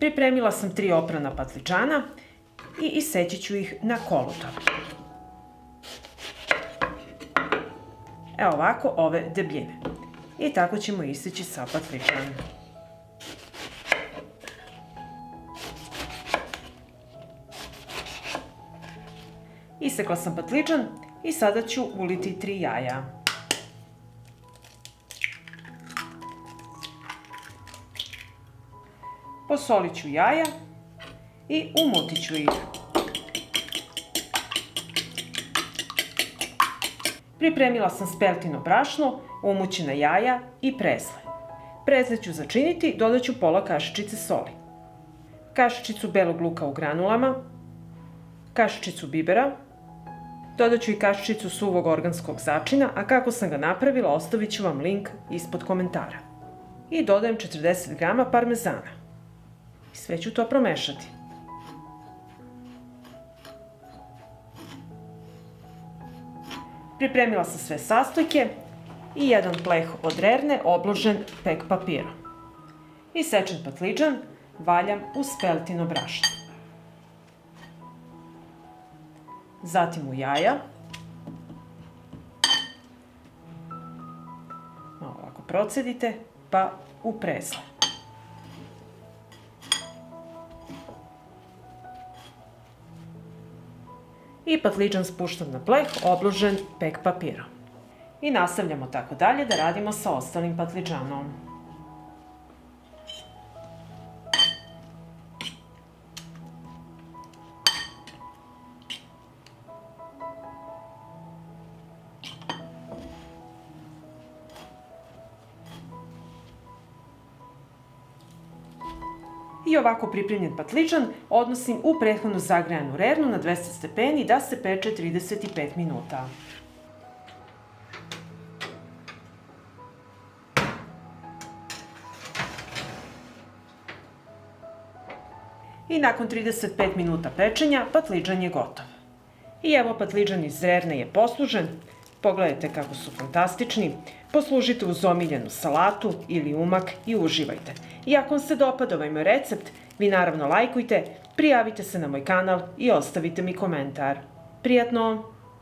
Pripremila sam 3 oprana patliđana i iseći ću ih na koluta. Evo ovako ove debljine. I tako ćemo iseći sav patliđan. Isekla sam patliđan i sada ću uliti 3 jaja. Posolit ću jaja i umutit ću ih. Pripremila sam speltino brašno, umućena jaja i prezle. Prezle ću začiniti, dodat ću pola kašičice soli, kašičicu belog luka u granulama, kašičicu bibera, dodat ću i kašičicu suvog organskog začina, a kako sam ga napravila ostavit ću vam link ispod komentara. I dodajem 40 g parmezana. I sve ću to promešati. Pripremila sam sve sastojke i jedan pleh od rerne obložen pek papirom. Isečen patliđan valjam u speltino brašno. Zatim u jaja. Malo ovako procedite, pa u prezle. I patliđan spuštam na pleh, obložen pek papirom. I nastavljamo tako dalje da radimo sa ostalim patliđanom. I ovako pripremljen patliđan odnosim u prethodno zagrejanu rernu na 200 stepeni da se peče 35 minuta. I nakon 35 minuta pečenja patliđan je gotov. I evo patliđan iz rerne je poslužen. Pogledajte kako su fantastični. Poslužite uz omiljenu salatu ili umak i uživajte. I ako vam se dopada ovaj moj recept, vi naravno lajkujte, prijavite se na moj kanal i ostavite mi komentar. Prijatno!